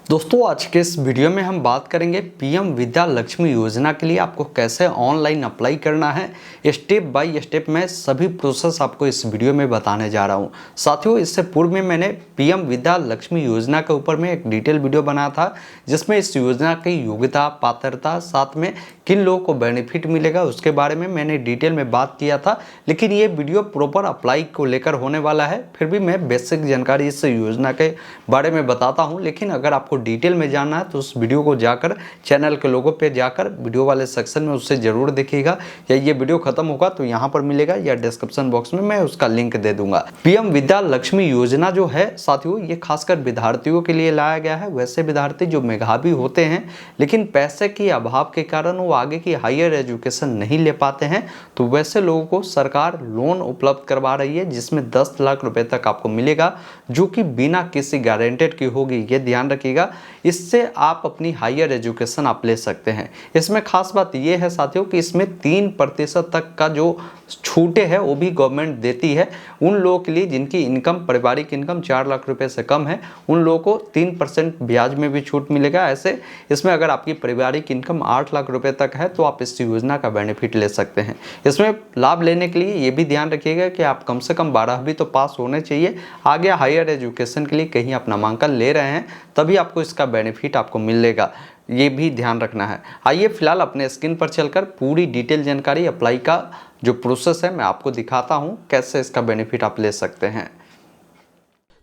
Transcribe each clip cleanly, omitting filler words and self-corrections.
दोस्तों आज के इस वीडियो में हम बात करेंगे पीएम विद्या लक्ष्मी योजना के लिए आपको कैसे ऑनलाइन अप्लाई करना है। स्टेप बाय स्टेप मैं सभी प्रोसेस आपको इस वीडियो में बताने जा रहा हूं। साथियों इससे पूर्व में मैंने पीएम विद्या लक्ष्मी योजना के ऊपर में एक डिटेल वीडियो बनाया था जिसमें इस योजना की योग्यता, पात्रता, साथ में किन लोगों को बेनिफिट मिलेगा उसके बारे में मैंने डिटेल में बात किया था। लेकिन ये वीडियो प्रॉपर अप्लाई को लेकर होने वाला है, फिर भी मैं बेसिक जानकारी इस योजना के बारे में बताता हूँ। लेकिन अगर आपको डिटेल में जानना है तो उस वीडियो को जाकर चैनल के लोगों पे जाकर वीडियो वाले सेक्शन में उससे जरूर देखिएगा, या ये वीडियो खत्म होगा तो यहाँ पर मिलेगा या डिस्क्रिप्शन बॉक्स में मैं उसका लिंक दे दूंगा। पीएम विद्या लक्ष्मी योजना जो है साथियों ये खासकर विद्यार्थियों के लिए लाया गया है। वैसे विद्यार्थी जो मेधावी होते हैं लेकिन पैसे के अभाव के कारण वो आगे की हायर एजुकेशन नहीं ले पाते हैं, तो वैसे लोगों को सरकार लोन उपलब्ध करवा रही है जिसमें 10 लाख रुपए तक आपको मिलेगा, जो कि बिना किसी गारंटेड की होगी। ये ध्यान रखिएगा, इससे आप अपनी हायर एजुकेशन आप ले सकते हैं। इसमें खास बात यह है साथियों कि इसमें 3% तक का जो छूटे है वो भी गवर्नमेंट देती है उन लोगों के लिए जिनकी इनकम, पारिवारिक इनकम 4 लाख रुपए से कम है। उन लोगों को 3% ब्याज में भी छूट मिलेगा। ऐसे इसमें अगर आपकी पारिवारिक इनकम 8 लाख रुपए तक है तो आप इस योजना का बेनिफिट ले सकते हैं। इसमें लाभ लेने के लिए ये भी ध्यान रखिएगा कि आप कम से कम 12वीं तो पास होने चाहिए। आगे हायर एजुकेशन के लिए कहीं आप नामांकन ले रहे हैं तभी आपको इसका बेनिफिट आपको मिलेगा, ये भी ध्यान रखना है। आइए फिलहाल अपने स्क्रीन पर चलकर पूरी डिटेल जानकारी अप्लाई का जो प्रोसेस है मैं आपको दिखाता हूं, कैसे इसका बेनिफिट आप ले सकते हैं।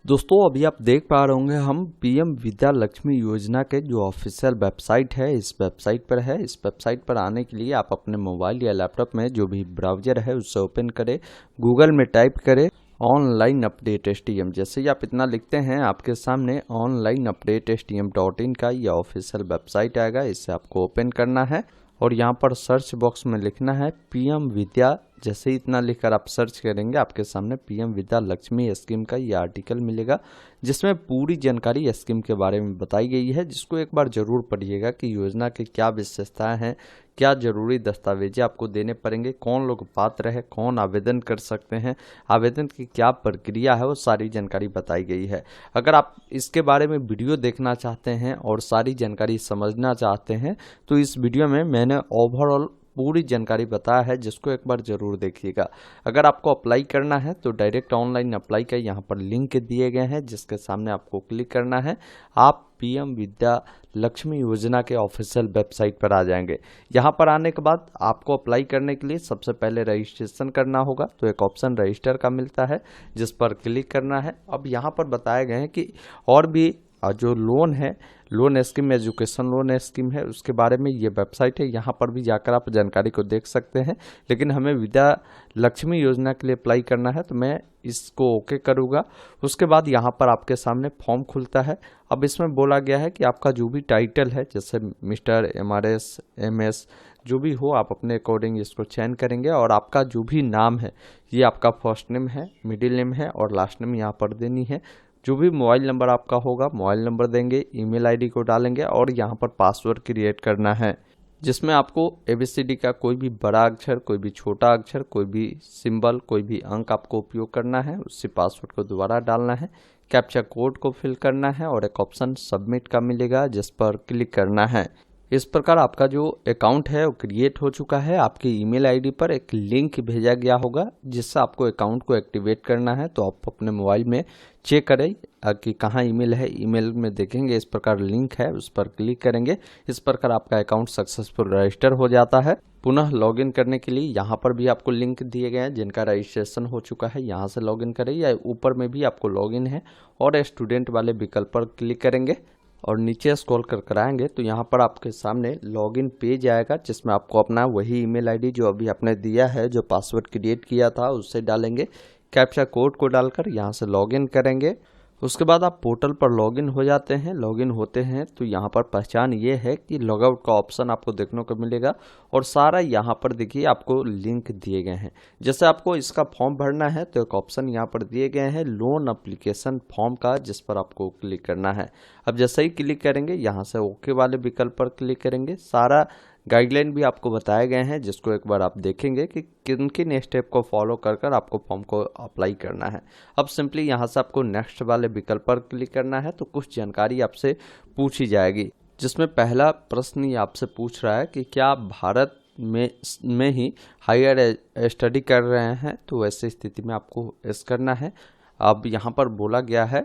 दोस्तों अभी आप देख पा रहे होंगे हम पीएम विद्या लक्ष्मी योजना के जो ऑफिशियल वेबसाइट है इस वेबसाइट पर है। इस वेबसाइट पर आने के लिए आप अपने मोबाइल या लैपटॉप में जो भी ब्राउजर है उससे ओपन करें, गूगल में टाइप करें ऑनलाइन अपडेट STM। जैसे ही आप इतना लिखते हैं आपके सामने ऑनलाइन अपडेट STM.in का यह ऑफिशियल वेबसाइट आएगा। इसे आपको ओपन करना है और यहाँ पर सर्च बॉक्स में लिखना है पीएम विद्या। जैसे ही इतना लिखकर आप सर्च करेंगे आपके सामने पीएम विद्या लक्ष्मी स्कीम का ये आर्टिकल मिलेगा जिसमें पूरी जानकारी स्कीम के बारे में बताई गई है, जिसको एक बार जरूर पढ़िएगा कि योजना की क्या विशेषताएं हैं, क्या जरूरी दस्तावेजें आपको देने पड़ेंगे, कौन लोग पात्र है, कौन आवेदन कर सकते हैं, आवेदन की क्या प्रक्रिया है, वो सारी जानकारी बताई गई है। अगर आप इसके बारे में वीडियो देखना चाहते हैं और सारी जानकारी समझना चाहते हैं तो इस वीडियो में मैंने ओवरऑल पूरी जानकारी बताया है, जिसको एक बार जरूर देखिएगा। अगर आपको अप्लाई करना है तो डायरेक्ट ऑनलाइन अप्लाई का यहाँ पर लिंक दिए गए हैं जिसके सामने आपको क्लिक करना है। आप पीएम विद्या लक्ष्मी योजना के ऑफिशियल वेबसाइट पर आ जाएंगे। यहाँ पर आने के बाद आपको अप्लाई करने के लिए सबसे पहले रजिस्ट्रेशन करना होगा, तो एक ऑप्शन रजिस्टर का मिलता है जिस पर क्लिक करना है। अब यहाँ पर बताए गए हैं कि और भी जो लोन है, loan scheme, education loan scheme है, उसके बारे में ये वेबसाइट है, यहाँ पर भी जाकर आप जानकारी को देख सकते हैं। लेकिन हमें विद्या लक्ष्मी योजना के लिए अप्लाई करना है तो मैं इसको ओके करूँगा। उसके बाद यहाँ पर आपके सामने फॉर्म खुलता है। अब इसमें बोला गया है कि आपका जो भी टाइटल है, जैसे मिस्टर, MRS, MS जो भी हो, आप अपने अकॉर्डिंग इसको चयन करेंगे और आपका जो भी नाम है ये आपका फर्स्ट नेम है, मिडिल नेम है और लास्ट नेम यहाँ पर देनी है। जो भी मोबाइल नंबर आपका होगा मोबाइल नंबर देंगे, ईमेल आईडी को डालेंगे और यहाँ पर पासवर्ड क्रिएट करना है जिसमें आपको ABCD का कोई भी बड़ा अक्षर, कोई भी छोटा अक्षर, कोई भी सिंबल, कोई भी अंक आपको उपयोग करना है। उससे पासवर्ड को दोबारा डालना है, कैप्चा कोड को फिल करना है और एक ऑप्शन सबमिट का मिलेगा जिस पर क्लिक करना है। इस प्रकार आपका जो अकाउंट है वो क्रिएट हो चुका है। आपकी ईमेल आईडी पर एक लिंक भेजा गया होगा जिससे आपको अकाउंट को एक्टिवेट करना है। तो आप अपने मोबाइल में चेक करें कि कहाँ ईमेल है, ईमेल में देखेंगे इस प्रकार लिंक है, उस पर क्लिक करेंगे। इस प्रकार आपका अकाउंट सक्सेसफुल रजिस्टर हो जाता है। पुनः लॉगिन करने के लिए यहाँ पर भी आपको लिंक दिए गए हैं, जिनका रजिस्ट्रेशन हो चुका है यहाँ से लॉगिन करें, या ऊपर में भी आपको लॉगिन है और स्टूडेंट वाले विकल्प पर क्लिक करेंगे और नीचे स्क्रॉल कर कराएंगे तो यहाँ पर आपके सामने लॉगिन पेज आएगा जिसमें आपको अपना वही ईमेल आईडी जो अभी आपने दिया है, जो पासवर्ड क्रिएट किया था, उससे डालेंगे। कैप्चा कोड को डालकर यहाँ से लॉगिन करेंगे। उसके बाद आप पोर्टल पर लॉगिन हो जाते हैं। लॉगिन होते हैं तो यहाँ पर पहचान ये है कि लॉगआउट का ऑप्शन आपको देखने को मिलेगा और सारा यहाँ पर देखिए आपको लिंक दिए गए हैं। जैसे आपको इसका फॉर्म भरना है तो एक ऑप्शन यहाँ पर दिए गए हैं लोन एप्लीकेशन फॉर्म का, जिस पर आपको क्लिक करना है। अब जैसे ही क्लिक करेंगे यहाँ से ओके वाले विकल्प पर क्लिक करेंगे, सारा गाइडलाइन भी आपको बताए गए हैं, जिसको एक बार आप देखेंगे कि किन किन स्टेप को फॉलो कर कर आपको फॉर्म को अप्लाई करना है। अब सिंपली यहाँ से आपको नेक्स्ट वाले विकल्प पर क्लिक करना है, तो कुछ जानकारी आपसे पूछी जाएगी, जिसमें पहला प्रश्न ये आपसे पूछ रहा है कि क्या आप भारत में ही हायर स्टडी कर रहे हैं, तो वैसे स्थिति में आपको यस करना है। अब यहाँ पर बोला गया है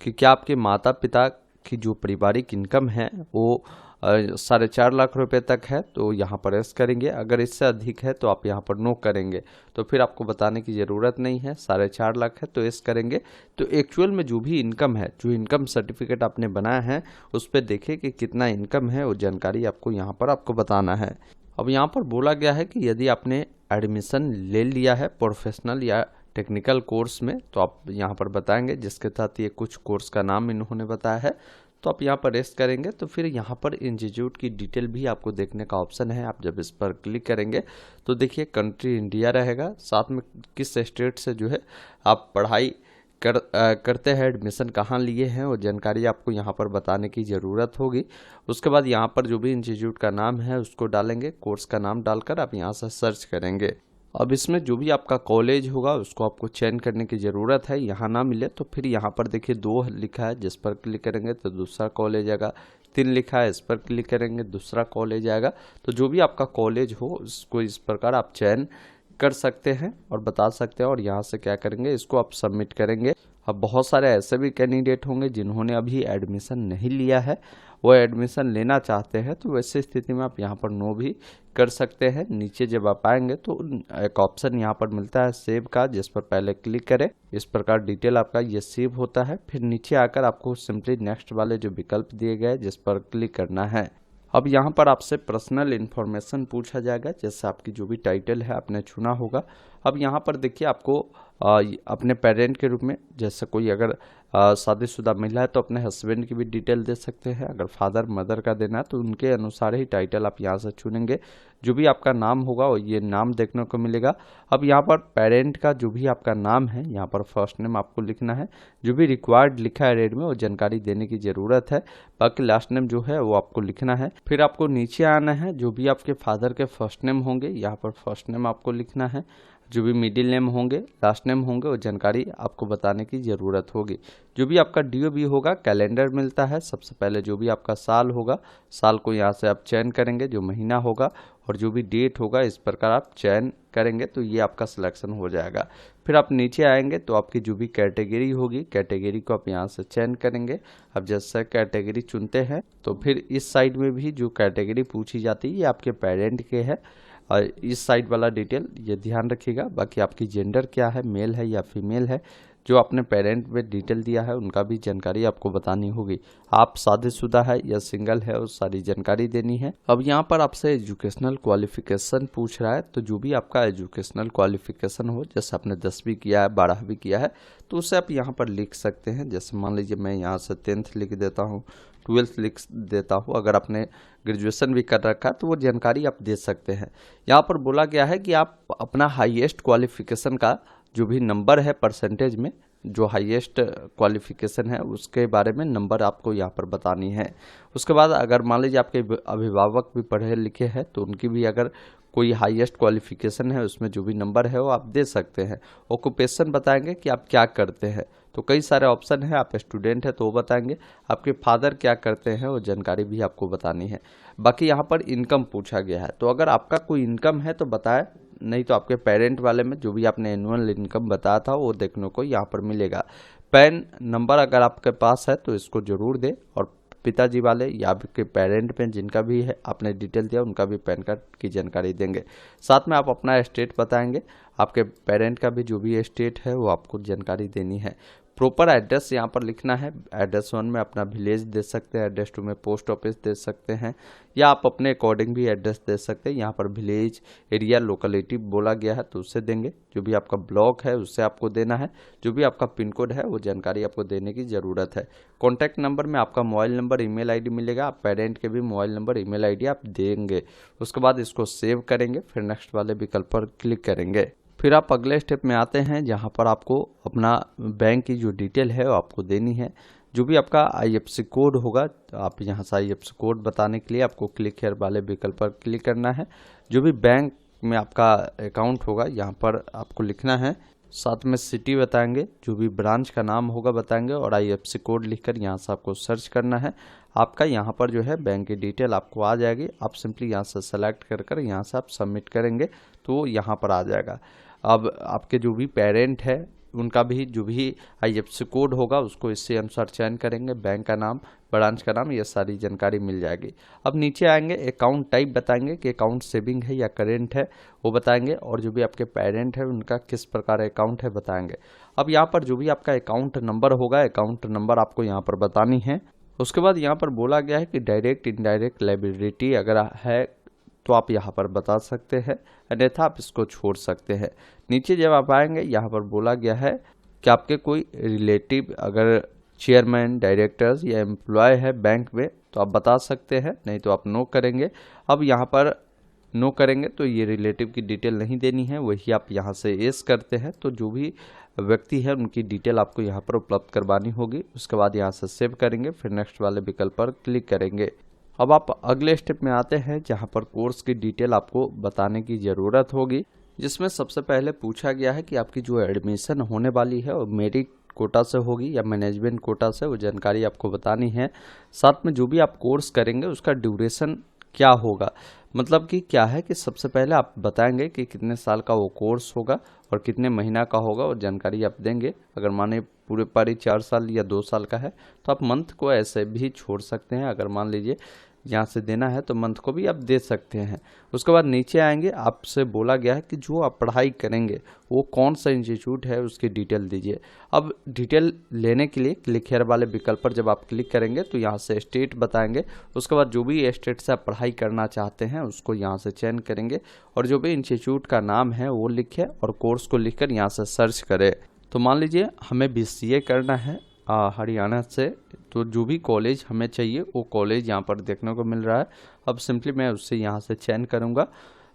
कि क्या आपके माता पिता की जो पारिवारिक इनकम है वो 4.5 लाख रुपए तक है, तो यहाँ पर यस करेंगे। अगर इससे अधिक है तो आप यहाँ पर नो करेंगे, तो फिर आपको बताने की ज़रूरत नहीं है। 4.5 लाख है तो यस करेंगे। तो एक्चुअल में जो भी इनकम है, जो इनकम सर्टिफिकेट आपने बनाया है उस पर देखिए कि कितना इनकम है, वो जानकारी आपको यहाँ पर आपको बताना है। अब यहाँ पर बोला गया है कि यदि आपने एडमिशन ले लिया है प्रोफेशनल या टेक्निकल कोर्स में, तो आप यहाँ पर बताएंगे, जिसके तहत ये कुछ कोर्स का नाम इन्होंने बताया है, तो आप यहाँ पर रेस्ट करेंगे। तो फिर यहाँ पर इंस्टीट्यूट की डिटेल भी आपको देखने का ऑप्शन है। आप जब इस पर क्लिक करेंगे तो देखिए कंट्री इंडिया रहेगा, साथ में किस स्टेट से जो है आप पढ़ाई करते हैं, एडमिशन कहाँ लिए हैं, वो जानकारी आपको यहाँ पर बताने की ज़रूरत होगी। उसके बाद यहाँ पर जो भी इंस्टीट्यूट का नाम है उसको डालेंगे, कोर्स का नाम डालकर आप यहाँ से सर्च करेंगे। अब इसमें जो भी आपका कॉलेज होगा उसको आपको चयन करने की ज़रूरत है। यहाँ ना मिले तो फिर यहाँ पर देखिए 2 लिखा है, जिस पर क्लिक करेंगे तो दूसरा कॉलेज आएगा। 3 लिखा है, इस पर क्लिक करेंगे दूसरा कॉलेज आएगा। तो जो भी आपका कॉलेज हो उसको इस प्रकार आप चयन कर सकते हैं और बता सकते हैं, और यहाँ से क्या करेंगे, इसको आप सबमिट करेंगे। अब बहुत सारे ऐसे भी कैंडिडेट होंगे जिन्होंने अभी एडमिशन नहीं लिया है, वो एडमिशन लेना चाहते हैं, तो वैसे स्थिति में आप यहाँ पर नो भी कर सकते हैं। नीचे जब आप आएंगे तो एक ऑप्शन यहाँ पर मिलता है सेव का, जिस पर पहले क्लिक करें। इस प्रकार डिटेल आपका ये सेव होता है। फिर नीचे आकर आपको सिंपली नेक्स्ट वाले जो विकल्प दिए गए जिस पर क्लिक करना है। अब यहाँ पर आपसे पर्सनल इन्फॉर्मेशन पूछा जाएगा, जैसे आपकी जो भी टाइटल है आपने चुना होगा। अब यहाँ पर देखिए आपको अपने पेरेंट के रूप में, जैसे कोई अगर शादीशुदा महिला है तो अपने हस्बैंड की भी डिटेल दे सकते हैं। अगर फादर मदर का देना है तो उनके अनुसार ही टाइटल आप यहाँ से चुनेंगे। जो भी आपका नाम होगा वो ये नाम देखने को मिलेगा। अब यहाँ पर पेरेंट का जो भी आपका नाम है, यहाँ पर फर्स्ट नेम आपको लिखना है। जो भी रिक्वायर्ड लिखा है रेड में वो जानकारी देने की ज़रूरत है। बाकी लास्ट नेम जो है वो आपको लिखना है। फिर आपको नीचे आना है, जो भी आपके फादर के फर्स्ट नेम होंगे यहाँ पर फर्स्ट नेम आपको लिखना है। जो भी मिडिल नेम होंगे, लास्ट नेम होंगे, वो जानकारी आपको बताने की ज़रूरत होगी। जो भी आपका DOB होगा, कैलेंडर मिलता है। सबसे पहले जो भी आपका साल होगा, साल को यहाँ से आप चयन करेंगे, जो महीना होगा, और जो भी डेट होगा इस प्रकार आप चयन करेंगे तो ये आपका सिलेक्शन हो जाएगा। फिर आप नीचे आएंगे तो आपकी जो भी कैटेगरी होगी, कैटेगरी को आप यहाँ से चयन करेंगे। अब जैसे कैटेगरी चुनते हैं तो फिर इस साइड में भी जो कैटेगरी पूछी जाती है ये आपके पेरेंट के है, और इस साइड वाला डिटेल ये ध्यान रखिएगा। बाकी आपकी जेंडर क्या है, मेल है या फीमेल है, जो आपने पेरेंट में डिटेल दिया है उनका भी जानकारी आपको बतानी होगी। आप शादीशुदा है या सिंगल है वो सारी जानकारी देनी है। अब यहाँ पर आपसे एजुकेशनल क्वालिफिकेशन पूछ रहा है, तो जो भी आपका एजुकेशनल क्वालिफिकेशन हो, जैसे आपने 10वीं किया है, 12वीं किया है, तो उसे आप यहाँ पर लिख सकते हैं। जैसे मान लीजिए मैं यहाँ से 10th लिख देता हूँ, 12th लिख देता हूँ। अगर आपने ग्रेजुएशन भी कर रखा है तो वो जानकारी आप दे सकते हैं। यहाँ पर बोला गया है कि आप अपना हाईएस्ट क्वालिफिकेशन का जो भी नंबर है परसेंटेज में, जो हाईएस्ट क्वालिफिकेशन है उसके बारे में नंबर आपको यहाँ पर बतानी है। उसके बाद अगर मान लीजिए आपके अभिभावक भी पढ़े लिखे हैं तो उनकी भी अगर कोई हाईएस्ट क्वालिफिकेशन है उसमें जो भी नंबर है वो आप दे सकते हैं। ऑक्यूपेशन बताएंगे कि आप क्या करते हैं, तो कई सारे ऑप्शन है। आप स्टूडेंट है तो वो बताएंगे, आपके फादर क्या करते हैं वो जानकारी भी आपको बतानी है। बाकी यहाँ पर इनकम पूछा गया है, तो अगर आपका कोई इनकम है तो बताए, नहीं तो आपके पेरेंट वाले में जो भी आपने एनुअल इनकम बताया था वो देखने को यहाँ पर मिलेगा। पैन नंबर अगर आपके पास है तो इसको जरूर दें, और पिताजी वाले या आपके पेरेंट में जिनका भी है आपने डिटेल दिया उनका भी पैन कार्ड की जानकारी देंगे। साथ में आप अपना स्टेट बताएंगे, आपके पेरेंट का भी जो भी स्टेट है वो आपको जानकारी देनी है। प्रॉपर एड्रेस यहाँ पर लिखना है। एड्रेस 1 में अपना विलेज दे सकते हैं, एड्रेस 2 में पोस्ट ऑफिस दे सकते हैं, या आप अपने अकॉर्डिंग भी एड्रेस दे सकते हैं। यहाँ पर विलेज एरिया लोकेलिटी बोला गया है तो उससे देंगे। जो भी आपका ब्लॉक है उससे आपको देना है। जो भी आपका पिन कोड है वो जानकारी आपको देने की ज़रूरत है। कॉन्टैक्ट नंबर में आपका मोबाइल नंबर, ईमेल ID मिलेगा। आप पेरेंट के भी मोबाइल नंबर, ईमेल ID आप देंगे। उसके बाद इसको सेव करेंगे, फिर नेक्स्ट वाले विकल्प पर क्लिक करेंगे। फिर आप अगले स्टेप में आते हैं जहां पर आपको अपना बैंक की जो डिटेल है वो आपको देनी है। जो भी आपका IFSC कोड होगा, तो आप यहाँ से IFSC कोड बताने के लिए आपको क्लिक हेयर वाले विकल्प पर क्लिक करना है। जो भी बैंक में आपका अकाउंट होगा यहाँ पर आपको लिखना है, साथ में सिटी बताएंगे, जो भी ब्रांच का नाम होगा बताएंगे और IFSC कोड लिखकर यहाँ से आपको सर्च करना है। आपका यहाँ पर जो है बैंक की डिटेल आपको आ जाएगी। आप सिंपली यहाँ से सेलेक्ट कर यहाँ से आप सबमिट करेंगे तो यहाँ पर आ जाएगा। अब आपके जो भी पेरेंट है उनका भी जो भी IFSC कोड होगा उसको इससे अनुसार चयन करेंगे, बैंक का नाम, ब्रांच का नाम, ये सारी जानकारी मिल जाएगी। अब नीचे आएंगे, अकाउंट टाइप बताएंगे कि अकाउंट सेविंग है या करेंट है वो बताएंगे, और जो भी आपके पेरेंट है उनका किस प्रकार अकाउंट है बताएंगे। अब यहाँ पर जो भी आपका अकाउंट नंबर होगा, अकाउंट नंबर आपको यहाँ पर बतानी है। उसके बाद यहाँ पर बोला गया है कि डायरेक्ट इनडायरेक्ट लायबिलिटी अगर है तो आप यहाँ पर बता सकते हैं, अन्यथा आप इसको छोड़ सकते हैं। नीचे जब आप आएंगे यहाँ पर बोला गया है कि आपके कोई रिलेटिव अगर चेयरमैन, डायरेक्टर्स या एम्प्लॉय है बैंक में तो आप बता सकते हैं, नहीं तो आप नो करेंगे। अब यहाँ पर नो करेंगे तो ये रिलेटिव की डिटेल नहीं देनी है, वही आप यहाँ से येस करते हैं तो जो भी व्यक्ति है उनकी डिटेल आपको यहाँ पर उपलब्ध करवानी होगी। उसके बाद यहाँ से सेव करेंगे, फिर नेक्स्ट वाले विकल्प पर क्लिक करेंगे। अब आप अगले स्टेप में आते हैं जहाँ पर कोर्स की डिटेल आपको बताने की ज़रूरत होगी, जिसमें सबसे पहले पूछा गया है कि आपकी जो एडमिशन होने वाली है वो मेरिट कोटा से होगी या मैनेजमेंट कोटा से, वो जानकारी आपको बतानी है। साथ में जो भी आप कोर्स करेंगे उसका ड्यूरेशन क्या होगा, मतलब कि क्या है कि सबसे पहले आप बताएंगे कि कितने साल का वो कोर्स होगा और कितने महीना का होगा, और जानकारी आप देंगे। अगर माने पूरे पारी 4 साल या 2 साल का है तो आप मंथ को ऐसे भी छोड़ सकते हैं। अगर मान लीजिए यहाँ से देना है तो मंथ को भी आप दे सकते हैं। उसके बाद नीचे आएंगे, आपसे बोला गया है कि जो आप पढ़ाई करेंगे वो कौन सा इंस्टीट्यूट है उसकी डिटेल दीजिए। अब डिटेल लेने के लिए क्लिक हेयर वाले विकल्प पर जब आप क्लिक करेंगे तो यहाँ से स्टेट बताएंगे। उसके बाद जो भी स्टेट से आप पढ़ाई करना चाहते हैं उसको यहाँ से चयन करेंगे, और जो भी इंस्टीट्यूट का नाम है वो लिखे और कोर्स को लिखकर यहाँ से सर्च करें। तो मान लीजिए हमें BCA करना है हरियाणा से, तो जो भी कॉलेज हमें चाहिए वो कॉलेज यहाँ पर देखने को मिल रहा है। अब सिंपली मैं उससे यहाँ से चयन करूँगा।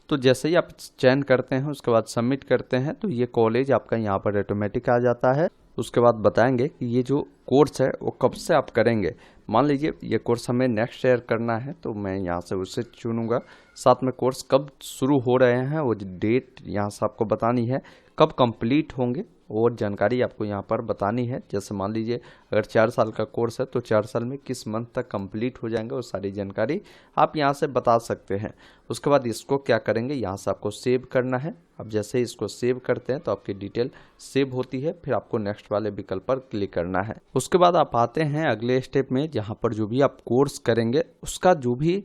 तो जैसे ही आप चयन करते हैं उसके बाद सबमिट करते हैं तो ये कॉलेज आपका यहाँ पर ऑटोमेटिक आ जाता है। उसके बाद बताएंगे कि ये जो कोर्स है वो कब से आप करेंगे। मान लीजिए ये कोर्स हमें नेक्स्ट ईयर करना है तो मैं यहाँ से उसे चुनूँगा। साथ में कोर्स कब शुरू हो रहे हैं वो डेट यहाँ से आपको बतानी है, कब कंप्लीट होंगे और जानकारी आपको यहाँ पर बतानी है। जैसे मान लीजिए अगर 4 साल का कोर्स है तो 4 साल में किस मंथ तक कंप्लीट हो जाएंगे वो सारी जानकारी आप यहाँ से बता सकते हैं। उसके बाद इसको क्या करेंगे, यहाँ से आपको सेव करना है। अब जैसे ही इसको सेव करते हैं तो आपकी डिटेल सेव होती है, फिर आपको नेक्स्ट वाले विकल्प पर क्लिक करना है। उसके बाद आप आते हैं अगले स्टेप में जहाँ पर जो भी आप कोर्स करेंगे उसका जो भी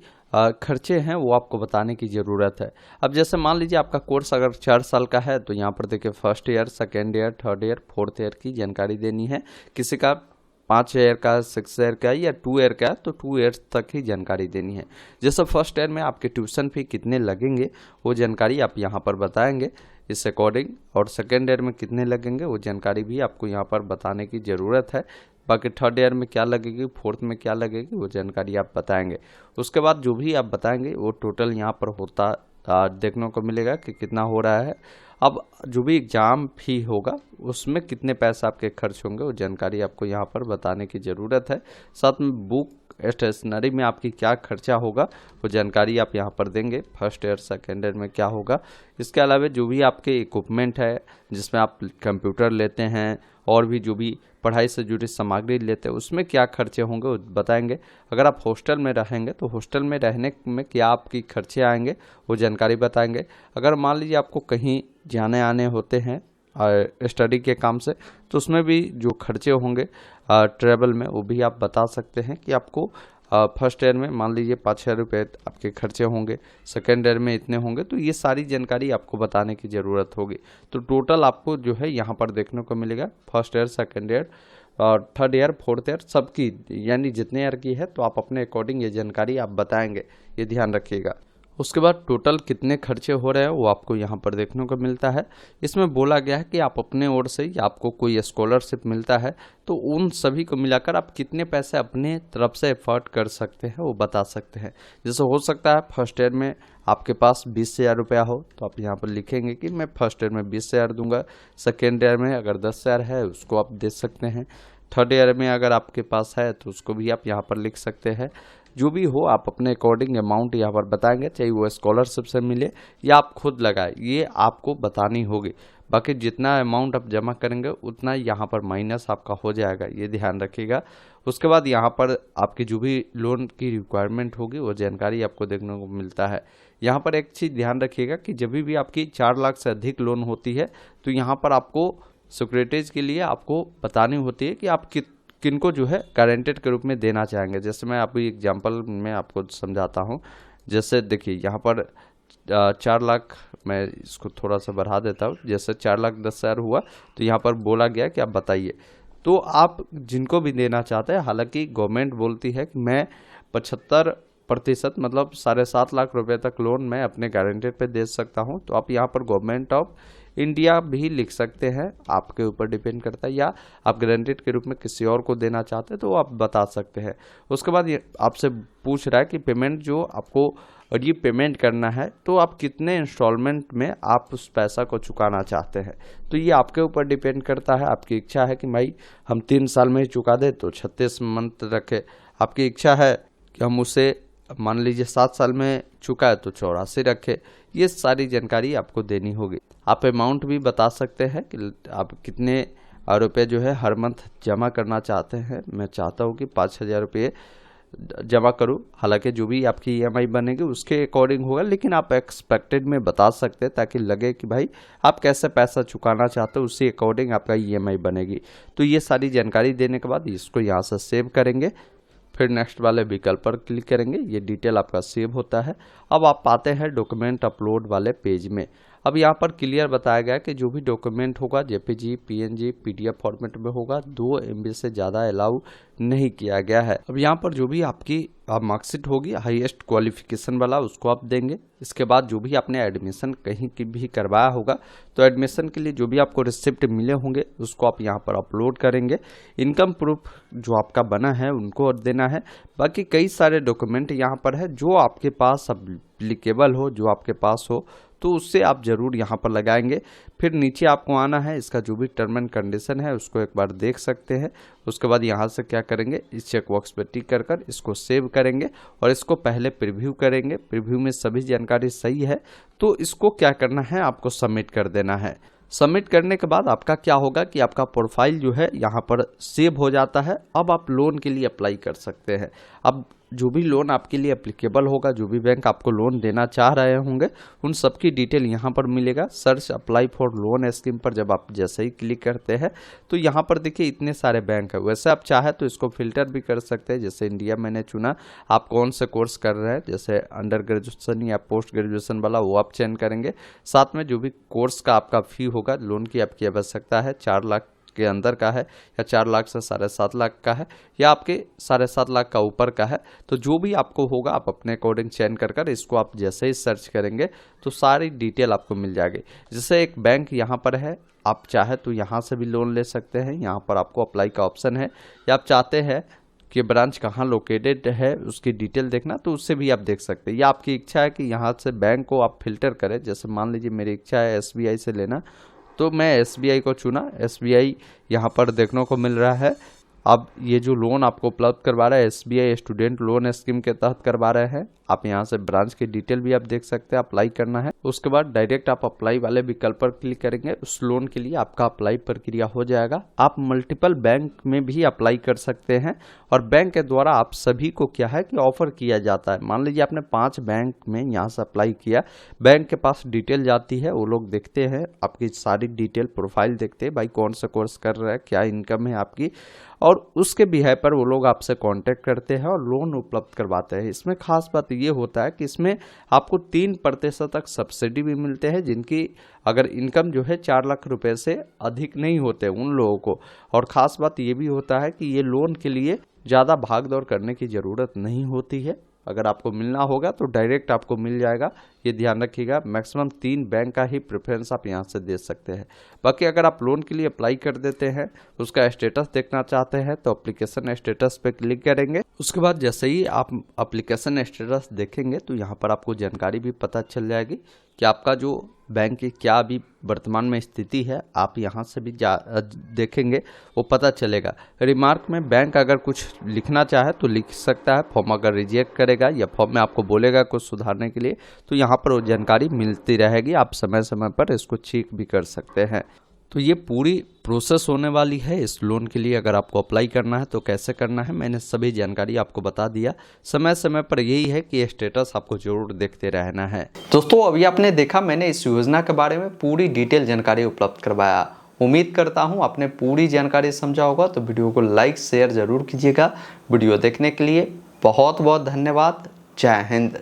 खर्चे हैं वो आपको बताने की ज़रूरत है। अब जैसे मान लीजिए आपका कोर्स अगर 4 साल का है तो यहाँ पर देखिए first year, second year, third year, fourth year की जानकारी देनी है। किसी का 5 ईयर का, 6 ईयर का या 2 ईयर का, तो 2 ईयर्स तक ही जानकारी देनी है। जैसे फर्स्ट ईयर में आपके ट्यूशन फी कितने लगेंगे वो जानकारी आप यहाँ पर बताएंगे इस अकॉर्डिंग, और सेकेंड ईयर में कितने लगेंगे वो जानकारी भी आपको यहाँ पर बताने की ज़रूरत है। बाकी थर्ड ईयर में क्या लगेगी, फोर्थ में क्या लगेगी वो जानकारी आप बताएंगे। उसके बाद जो भी आप बताएंगे वो टोटल यहाँ पर होता देखने को मिलेगा कि कितना हो रहा है। अब जो भी एग्ज़ाम फी होगा उसमें कितने पैसे आपके खर्च होंगे वो जानकारी आपको यहाँ पर बताने की ज़रूरत है। साथ में बुक स्टेशनरी में आपकी क्या खर्चा होगा वो जानकारी आप यहाँ पर देंगे, फर्स्ट ईयर सेकेंड ईयर में क्या होगा। इसके अलावा जो भी आपके इक्विपमेंट है जिसमें आप कंप्यूटर लेते हैं और भी जो भी पढ़ाई से जुड़ी सामग्री लेते हैं उसमें क्या खर्चे होंगे वो बताएंगे। अगर आप हॉस्टल में रहेंगे तो हॉस्टल में रहने में क्या आपकी खर्चे आएंगे वो जानकारी बताएंगे। अगर मान लीजिए आपको कहीं जाने आने होते हैं स्टडी के काम से तो उसमें भी जो खर्चे होंगे ट्रैवल में वो भी आप बता सकते हैं कि आपको फर्स्ट ईयर में मान लीजिए 5,000 रुपये आपके खर्चे होंगे, सेकेंड ईयर में इतने होंगे, तो ये सारी जानकारी आपको बताने की ज़रूरत होगी। तो टोटल आपको जो है यहाँ पर देखने को मिलेगा फर्स्ट ईयर, सेकेंड ईयर और थर्ड ईयर, फोर्थ ईयर सबकी, यानी जितने ईयर की है तो आप अपने अकॉर्डिंग ये जानकारी आप बताएंगे, ये ध्यान रखिएगा। उसके बाद टोटल कितने खर्चे हो रहे हैं वो आपको यहाँ पर देखने को मिलता है। इसमें बोला गया है कि आप अपने ओर से या आपको कोई स्कॉलरशिप मिलता है तो उन सभी को मिलाकर आप कितने पैसे अपने तरफ से एफर्ट कर सकते हैं वो बता सकते हैं। जैसे हो सकता है फर्स्ट ईयर में आपके पास 20,000 रुपया हो तो आप यहाँ पर लिखेंगे कि मैं फर्स्ट ईयर में 20,000 दूंगा, सेकेंड ईयर में अगर 10,000 है उसको आप दे सकते हैं, थर्ड ईयर में अगर आपके पास है तो उसको भी आप यहाँ पर लिख सकते हैं। जो भी हो आप अपने अकॉर्डिंग अमाउंट यहाँ पर बताएंगे, चाहे वो स्कॉलरशिप से मिले या आप खुद लगाए, ये आपको बतानी होगी। बाकी जितना अमाउंट आप जमा करेंगे उतना यहाँ पर माइनस आपका हो जाएगा, ये ध्यान रखिएगा। उसके बाद यहाँ पर आपकी जो भी लोन की रिक्वायरमेंट होगी वो जानकारी आपको देखने को मिलता है। यहाँ पर एक चीज़ ध्यान रखिएगा कि जब भी आपकी 4 लाख से अधिक लोन होती है तो यहाँ पर आपको सिक्योरिटीज के लिए आपको बतानी होती है कि आप किनको जो है गारंटेड के रूप में देना चाहेंगे। जैसे मैं अभी एग्जांपल में आपको समझाता हूँ। जैसे देखिए यहाँ पर 4 लाख, मैं इसको थोड़ा सा बढ़ा देता हूँ। जैसे 4,10,000 हुआ तो यहाँ पर बोला गया कि आप बताइए, तो आप जिनको भी देना चाहते हैं, हालांकि गवर्नमेंट बोलती है कि मैं 75% मतलब 7.5 लाख रुपए तक लोन मैं अपने गारंटेड पे दे सकता हूँ। तो आप यहाँ पर गवर्नमेंट ऑफ इंडिया भी लिख सकते हैं, आपके ऊपर डिपेंड करता है, या आप गारंटेड के रूप में किसी और को देना चाहते हैं तो आप बता सकते हैं। उसके बाद ये आपसे पूछ रहा है कि पेमेंट जो आपको और ये पेमेंट करना है तो आप कितने इंस्टॉलमेंट में आप उस पैसा को चुकाना चाहते हैं। तो ये आपके ऊपर डिपेंड करता है। आपकी इच्छा है कि भाई हम 3 साल में ही चुका दे तो 36 मंथ रखे, आपकी इच्छा है कि हम उसे मान लीजिए 7 साल में चुका है तो 84 रखे। ये सारी जानकारी आपको देनी होगी। आप अमाउंट भी बता सकते हैं कि आप कितने रुपये जो है हर मंथ जमा करना चाहते हैं। मैं चाहता हूँ कि 5,000 रुपये जमा करूँ, हालांकि जो भी आपकी ईएमआई बनेगी उसके अकॉर्डिंग होगा, लेकिन आप एक्सपेक्टेड में बता सकते हैं ताकि लगे कि भाई आप कैसे पैसा चुकाना चाहते हो, उसी अकॉर्डिंग आपका ईएमआई बनेगी। तो ये सारी जानकारी देने के बाद इसको यहाँ से सेव करेंगे, फिर नेक्स्ट वाले विकल्प पर क्लिक करेंगे। ये डिटेल आपका सेव होता है। अब आप आते हैं डॉक्यूमेंट अपलोड वाले पेज में। अब यहाँ पर क्लियर बताया गया कि जो भी डॉक्यूमेंट होगा जेपीजी, पीएनजी, पीडीएफ फॉर्मेट में होगा, 2 MB से ज़्यादा अलाउ नहीं किया गया है। अब यहाँ पर जो भी आपकी मार्कशीट होगी हाईएस्ट क्वालिफिकेशन वाला उसको आप देंगे। इसके बाद जो भी आपने एडमिशन कहीं की भी करवाया होगा तो एडमिशन के लिए जो भी आपको रिसिप्ट मिले होंगे उसको आप यहाँ पर अपलोड करेंगे। इनकम प्रूफ जो आपका बना है उनको देना है। बाकी कई सारे डॉक्यूमेंट यहाँ पर है जो आपके पास एप्लीकेबल हो, जो आपके पास हो तो उससे आप ज़रूर यहाँ पर लगाएंगे। फिर नीचे आपको आना है, इसका जो भी टर्म एंड कंडीशन है उसको एक बार देख सकते हैं। उसके बाद यहाँ से क्या करेंगे, इस चेक बॉक्स पर टिक कर इसको सेव करेंगे और इसको पहले प्रीव्यू करेंगे। प्रीव्यू में सभी जानकारी सही है तो इसको क्या करना है, आपको सबमिट कर देना है। सबमिट करने के बाद आपका क्या होगा कि आपका प्रोफाइल जो है यहाँ पर सेव हो जाता है। अब आप लोन के लिए अप्लाई कर सकते हैं। अब जो भी लोन आपके लिए एप्लीकेबल होगा, जो भी बैंक आपको लोन देना चाह रहे होंगे, उन सब की डिटेल यहाँ पर मिलेगा। Search apply for loan scheme पर जब आप जैसे ही क्लिक करते हैं तो यहाँ पर देखिए इतने सारे बैंक है। वैसे आप चाहे तो इसको फिल्टर भी कर सकते हैं। जैसे इंडिया मैंने चुना, आप कौन से कोर्स कर रहे हैं, जैसे अंडर ग्रेजुएशन या पोस्ट ग्रेजुएशन वाला, वो आप चयन करेंगे। साथ में जो भी कोर्स का आपका फी होगा, लोन की आपकी आवश्यकता है 4 लाख के अंदर का है या 4 लाख से 7.5 लाख का है या आपके 7.5 लाख का ऊपर का है, तो जो भी आपको होगा आप अपने अकॉर्डिंग चयन कर इसको आप जैसे ही सर्च करेंगे तो सारी डिटेल आपको मिल जाएगी। जैसे एक बैंक यहाँ पर है, आप चाहे तो यहाँ से भी लोन ले सकते हैं। यहाँ पर आपको अप्लाई का ऑप्शन है, या आप चाहते हैं कि ब्रांच कहाँ लोकेटेड है उसकी डिटेल देखना तो उससे भी आप देख सकते हैं। या आपकी इच्छा है कि यहाँ से बैंक को आप फिल्टर करें। जैसे मान लीजिए मेरी इच्छा है SBI से लेना, तो मैं SBI को चुना। SBI यहाँ पर देखने को मिल रहा है। अब ये जो लोन आपको उपलब्ध करवा रहा है SBI स्टूडेंट लोन स्कीम के तहत करवा रहे हैं। आप यहाँ से ब्रांच की डिटेल भी आप देख सकते हैं। अप्लाई करना है, उसके बाद डायरेक्ट आप अप्लाई वाले विकल्प पर क्लिक करेंगे। उस लोन के लिए आपका अप्लाई प्रक्रिया हो जाएगा। आप मल्टीपल बैंक में भी अप्लाई कर सकते हैं और बैंक के द्वारा आप सभी को क्या है कि ऑफर किया जाता है। मान लीजिए आपने 5 बैंक में यहाँ से अप्लाई किया, बैंक के पास डिटेल जाती है, वो लोग देखते हैं आपकी सारी डिटेल, प्रोफाइल देखते हैं, भाई कौन सा कोर्स कर रहा है, क्या इनकम है आपकी, और उसके बिहार पर वो लोग आपसे कांटेक्ट करते हैं और लोन उपलब्ध करवाते हैं। इसमें खास बात ये होता है कि इसमें आपको 3% तक सब्सिडी भी मिलते हैं, जिनकी अगर इनकम जो है 4 लाख रुपए से अधिक नहीं होते उन लोगों को। और ख़ास बात ये भी होता है कि ये लोन के लिए ज़्यादा भाग दौड़ करने की ज़रूरत नहीं होती है। अगर आपको मिलना होगा तो डायरेक्ट आपको मिल जाएगा, ये ध्यान रखिएगा। मैक्सिमम 3 बैंक का ही प्रेफरेंस आप यहाँ से दे सकते हैं। बाकी अगर आप लोन के लिए अप्लाई कर देते हैं, उसका स्टेटस देखना चाहते हैं तो एप्लीकेशन स्टेटस पे क्लिक करेंगे। उसके बाद जैसे ही आप एप्लीकेशन स्टेटस देखेंगे तो यहाँ पर आपको जानकारी भी पता चल जाएगी कि आपका जो बैंक की क्या अभी वर्तमान में स्थिति है, आप यहाँ से भी देखेंगे, वो पता चलेगा। रिमार्क में बैंक अगर कुछ लिखना चाहे तो लिख सकता है। फॉर्म अगर रिजेक्ट करेगा या फॉर्म में आपको बोलेगा कुछ सुधारने के लिए, तो यहाँ पर वो जानकारी मिलती रहेगी। आप समय समय पर इसको चेक भी कर सकते हैं। तो ये पूरी प्रोसेस होने वाली है इस लोन के लिए। अगर आपको अप्लाई करना है तो कैसे करना है, मैंने सभी जानकारी आपको बता दिया। समय समय पर यही है कि स्टेटस आपको जरूर देखते रहना है। दोस्तों, अभी आपने देखा मैंने इस योजना के बारे में पूरी डिटेल जानकारी उपलब्ध करवाया। उम्मीद करता हूं आपने पूरी जानकारी समझा होगा। तो वीडियो को लाइक शेयर जरूर कीजिएगा। वीडियो देखने के लिए बहुत बहुत धन्यवाद। जय हिंद।